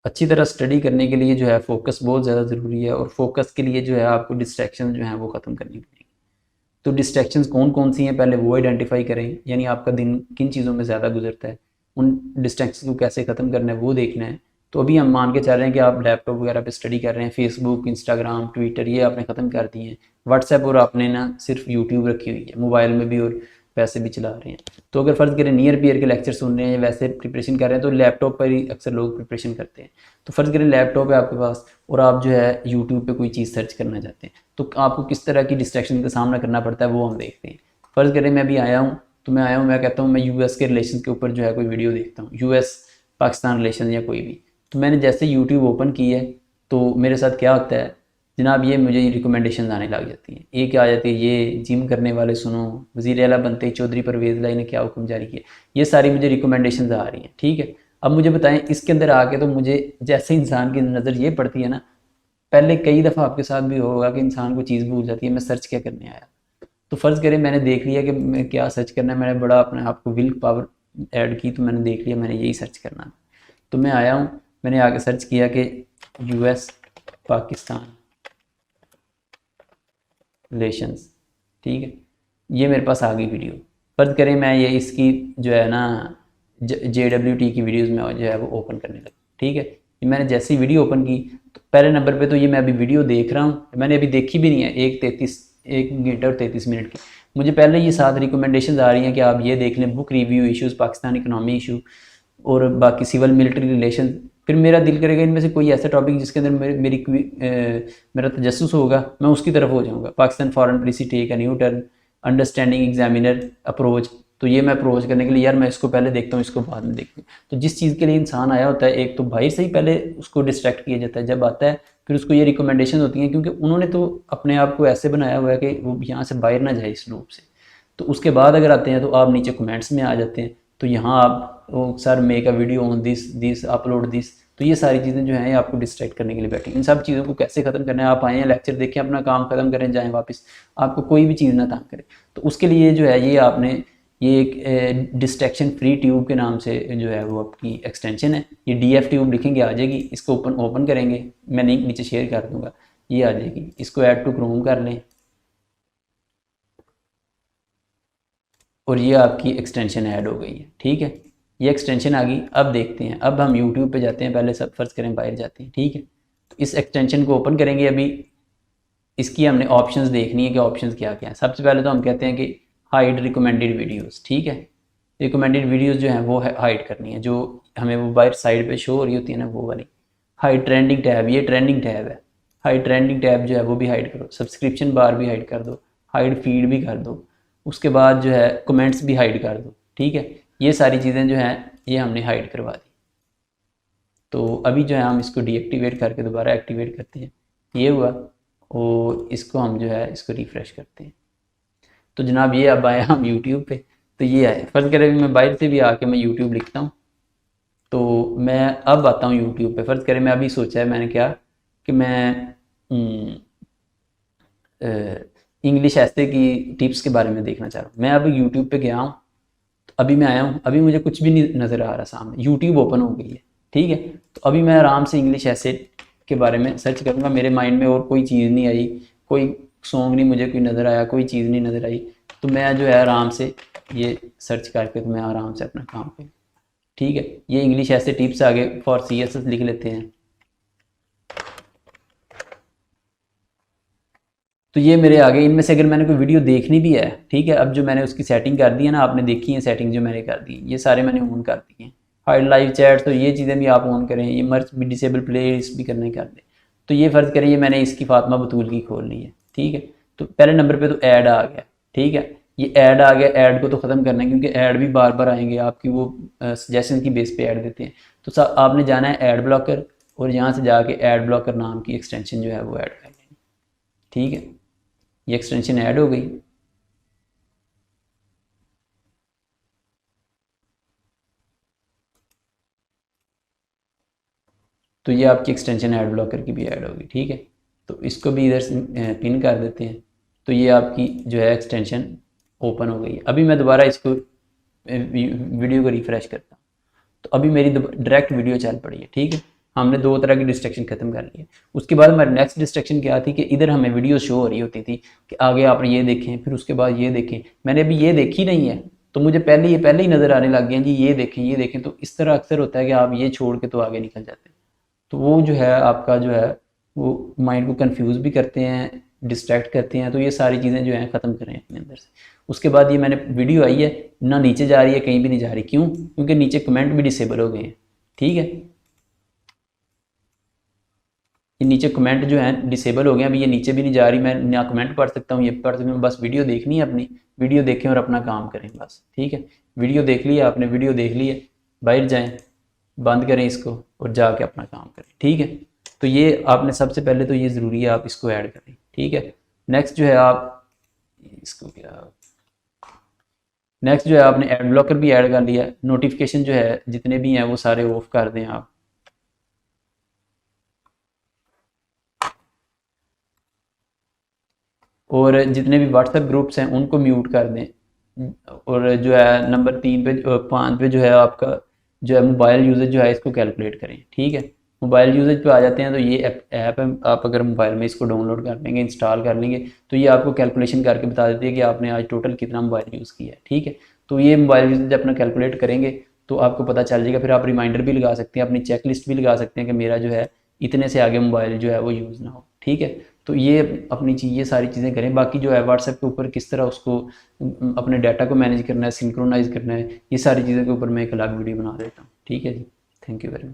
अच्छी तरह स्टडी करने के लिए जो है फोकस बहुत ज़्यादा ज़रूरी है, और फोकस के लिए जो है आपको डिस्ट्रैक्शन जो है वो ख़त्म करनी पड़ेगी। तो डिस्ट्रैक्शंस कौन कौन सी हैं पहले वो आइडेंटिफाई करें, यानी आपका दिन किन चीज़ों में ज़्यादा गुजरता है, उन डिस्ट्रैक्शंस को कैसे ख़त्म करना है वो देखना है। तो अभी हम मान के चल रहे हैं कि आप लैपटॉप वगैरह पे स्टडी कर रहे हैं, फेसबुक, इंस्टाग्राम, ट्विटर ये आपने ख़त्म कर दिए हैं, व्हाट्सएप और आपने ना सिर्फ यूट्यूब रखी हुई है मोबाइल में भी, और वैसे भी चला रहे हैं। तो अगर फ़र्ज़ करें नियर पीयर के लेक्चर सुन रहे हैं या वैसे प्रिपरेशन कर रहे हैं तो लैपटॉप पर ही अक्सर लोग प्रिपरेशन करते हैं। तो फ़र्ज़ करें लैपटॉप है आपके पास और आप जो है यूट्यूब पे कोई चीज़ सर्च करना चाहते हैं, तो आपको किस तरह की डिस्ट्रैक्शन का सामना करना पड़ता है वो हम देखते हैं। फ़र्ज़ करें मैं अभी आया हूँ, तो मैं आया हूँ, मैं कहता हूँ मैं यूएस के रिलेशन के ऊपर जो है कोई वीडियो देखता हूँ, यूएस पाकिस्तान रिलेशन या कोई भी। तो मैंने जैसे यूट्यूब ओपन की है तो मेरे साथ क्या होता है जनाब, ये मुझे रिकमेंडेशन आने लग जाती हैं। ये क्या आ जाती है, ये जिम करने वाले सुनो, वज़ीर आला बनते ही चौधरी परवेज़ लाई ने क्या हुक्म जारी किया, ये सारी मुझे रिकमेंडेशन आ रही हैं। ठीक है, अब मुझे बताएं इसके अंदर आके तो मुझे जैसे इंसान की नज़र ये पड़ती है ना, पहले कई दफ़ा आपके साथ भी होगा कि इंसान को चीज़ भूल जाती है, मैं सर्च क्या करने आया। तो फ़र्ज़ करें मैंने देख लिया कि मैं क्या सर्च करना है, मैंने बड़ा अपने आप को विल पावर ऐड की, तो मैंने देख लिया मैंने यही सर्च करना है। तो मैं आया हूँ, मैंने आगे सर्च किया कि यूएस पाकिस्तान रिलेशंस। ठीक है, ये मेरे पास आ गई वीडियो। फ़र्ज़ करें मैं ये इसकी जो है ना JWT की वीडियोस में जो है वो ओपन करने लगा। ठीक है, ये मैंने जैसी वीडियो ओपन की तो पहले नंबर पे तो ये मैं अभी वीडियो देख रहा हूँ, मैंने अभी देखी भी नहीं है, 1 घंटे और 33 मिनट की। मुझे पहले ये 7 रिकमेंडेशन आ रही हैं कि आप ये देख लें, book review issues, Pakistan economy issue और बाकी सिविल मिलिट्री रिलेशन। फिर मेरा दिल करेगा इनमें से कोई ऐसा टॉपिक जिसके अंदर मेरा तजस्सुस होगा, मैं उसकी तरफ हो जाऊँगा। Pakistan foreign policy take a new turn, understanding examiner approach, तो ये मैं अप्रोच करने के लिए यार मैं इसको पहले देखता हूँ, इसको बाद में देखते हैं। तो जिस चीज़ के लिए इंसान आया होता है, एक तो बाहर से ही पहले उसको डिस्ट्रैक्ट किया जाता है, जब आता है फिर उसको ये रिकमेंडेशन होती हैं, क्योंकि उन्होंने तो अपने आप को ऐसे बनाया हुआ है कि वो यहाँ से बाहर ना जाए इस लूप से। तो उसके बाद अगर आते हैं तो आप नीचे कमेंट्स में आ जाते हैं, तो यहाँ आप sir make a video on this this upload this, तो ये सारी चीज़ें जो हैं आपको डिस्ट्रैक्ट करने के लिए बैठी। इन सब चीज़ों को कैसे ख़त्म करना है, आप आए हैं लेक्चर देखें, अपना काम ख़त्म करें, जाएँ वापस, आपको कोई भी चीज़ ना तंग करे। तो उसके लिए जो है ये आपने ये एक डिस्ट्रैक्शन फ्री ट्यूब के नाम से जो है वो आपकी एक्सटेंशन है, ये DF ट्यूब लिखेंगे आ जाएगी, इसको ओपन करेंगे, मैं नीचे शेयर कर दूँगा, ये आ जाएगी। इसको ऐड टू क्रोम कर लें और ये आपकी एक्सटेंशन ऐड हो गई है। ठीक है, ये एक्सटेंशन आ गई। अब देखते हैं, अब हम यूट्यूब पे जाते हैं, पहले सब फ़र्ज़ करें बाहर जाते हैं। ठीक है, तो इस एक्सटेंशन को ओपन करेंगे। अभी इसकी हमने ऑप्शंस देखनी है कि ऑप्शंस क्या क्या हैं। सबसे पहले तो हम कहते हैं कि हाइड रिकमेंडेड वीडियोस। ठीक है, रिकमेंडेड वीडियोस जो हैं वो हाइड करनी है, जो हमें वो बाहर साइड पे शो हो रही होती है ना वो वाली। हाइड ट्रेंडिंग टैब, ये ट्रेंडिंग टैब है, हाइड ट्रेंडिंग टैब जो है वो भी हाइड करो, सब्सक्रिप्शन बार भी हाइड कर दो, हाइड फीड भी कर दो, उसके बाद जो है कमेंट्स भी हाइड कर दो। ठीक है, ये सारी चीज़ें जो हैं ये हमने हाइड करवा दी। तो अभी जो है हम इसको डीएक्टिवेट करके दोबारा एक्टिवेट करते हैं, ये हुआ। और इसको हम जो है इसको रिफ़्रेश करते हैं। तो जनाब ये अब आए हम यूट्यूब पे। तो ये है, फ़र्ज़ करें मैं बाहर से भी आके मैं यूट्यूब लिखता हूँ, तो मैं अब आता हूँ यूट्यूब पे। फ़र्ज़ करें मैं अभी सोचा है मैंने क्या कि मैं इंग्लिश ऐसे की टिप्स के बारे में देखना चाह रहा हूँ। मैं अब यूट्यूब पे गया हूँ, तो अभी मैं आया हूँ, अभी मुझे कुछ भी नहीं नज़र आ रहा सामने, यूट्यूब ओपन हो गई है। ठीक है, तो अभी मैं आराम से इंग्लिश ऐसे के बारे में सर्च करूँगा, मेरे माइंड में और कोई चीज़ नहीं आई, कोई सॉन्ग नहीं मुझे कोई नज़र आया, कोई चीज़ नहीं नज़र आई, तो मैं जो है आराम से ये सर्च करके तो मैं आराम से अपना काम पे। ठीक है, ये इंग्लिश ऐसे टिप्स आगे फॉर CSS लिख लेते हैं। तो ये मेरे आगे, इनमें से अगर मैंने कोई वीडियो देखनी भी है, ठीक है, अब जो मैंने उसकी सेटिंग कर दी है ना, आपने देखी है सेटिंग जो मैंने कर दी, ये सारे मैंने ऑन कर दिए हैं। हाइड लाइव चैट, तो ये चीज़ें भी आप ऑन करें, ये मर्च भी डिसेबल प्ले लिस्ट भी करने कर दें। तो ये फ़र्ज़ करें ये मैंने इसकी फातिमा बतूल की खोल ली है। ठीक है, तो पहले नंबर पर तो ऐड आ गया। ठीक है, ये ऐड आ गया, ऐड को तो ख़त्म करना है क्योंकि ऐड भी बार बार आएंगे, आपकी वो सजेशन की बेस पे ऐड देते हैं। तो आपने जाना है ऐड ब्लॉकर, और यहाँ से जाके ऐड ब्लॉकर नाम की एक्सटेंशन जो है वो ऐड कर लेनी। ठीक है, ये एक्सटेंशन ऐड हो गई। तो ये आपकी एक्सटेंशन ऐड ब्लॉकर की भी ऐड होगी। ठीक है, तो इसको भी इधर से पिन कर देते हैं। तो ये आपकी जो है एक्सटेंशन ओपन हो गई है। अभी मैं दोबारा इसको वीडियो को रिफ़्रेश करता हूँ, तो अभी मेरी डायरेक्ट वीडियो चल पड़ी है। ठीक है, हमने 2 तरह की डिस्ट्रैक्शन खत्म कर ली है। उसके बाद हमारी नेक्स्ट डिस्ट्रैक्शन क्या थी कि इधर हमें वीडियो शो हो रही होती थी कि आगे आप ये देखें, फिर उसके बाद ये देखें, मैंने अभी ये देखी नहीं है तो मुझे पहले ही नज़र आने लग गए हैं जी, ये देखें। तो इस तरह अक्सर होता है कि आप ये छोड़ के तो आगे निकल जाते हैं। तो वो जो है आपका जो है वो माइंड को कंफ्यूज भी करते हैं, डिस्ट्रैक्ट करते हैं। तो ये सारी चीज़ें जो हैं ख़त्म करें अपने अंदर से। उसके बाद ये मैंने वीडियो आई है ना, नीचे जा रही है, कहीं भी नहीं जा रही। क्यों? क्योंकि नीचे कमेंट भी डिसेबल हो गए हैं। ठीक है, ये नीचे कमेंट जो है डिसेबल हो गए, अभी ये नीचे भी नहीं जा रही, मैं ना कमेंट पढ़ सकता हूँ, ये पढ़ सकता हूँ। बस वीडियो देखनी है अपनी, वीडियो देखें और अपना काम करें बस। ठीक है, वीडियो देख लिया आपने, वीडियो देख ली है, बाहर जाएं, बंद करें इसको और जाके अपना काम करें। ठीक है, तो ये आपने सबसे पहले तो ये ज़रूरी है आप इसको ऐड करें। ठीक है, नेक्स्ट जो है आप इसको क्या, नेक्स्ट जो है आपने एड ब्लॉकर भी ऐड कर लिया। नोटिफिकेशन जो है जितने भी हैं वो सारे ऑफ कर दें आप। और जितने भी व्हाट्सएप ग्रुप्स हैं उनको म्यूट कर दें। और जो है नंबर 3 पे 5 पे जो है आपका जो है मोबाइल यूजेज जो है इसको कैलकुलेट करें। ठीक है, मोबाइल यूजेज पे आ जाते हैं तो ये ऐप है, आप अगर मोबाइल में इसको डाउनलोड कर लेंगे, इंस्टॉल कर लेंगे, तो ये आपको कैलकुलेशन करके बता देती है कि आपने आज टोटल कितना मोबाइल यूज़ किया है। ठीक है, तो ये मोबाइल यूजेज अपना कैलकुलेट करेंगे तो आपको पता चल जाएगा। फिर आप रिमाइंडर भी लगा सकते हैं, अपनी चेक लिस्ट भी लगा सकते हैं कि मेरा जो है इतने से आगे मोबाइल जो है वो यूज़ ना हो। ठीक है, तो ये अपनी चीज़, ये सारी चीज़ें करें। बाकी जो है व्हाट्सएप के ऊपर किस तरह उसको अपने डाटा को मैनेज करना है, सिंक्रोनाइज़ करना है, ये सारी चीज़ों के ऊपर मैं एक अलग वीडियो बना देता हूँ। ठीक है जी, थैंक यू वेरी मच।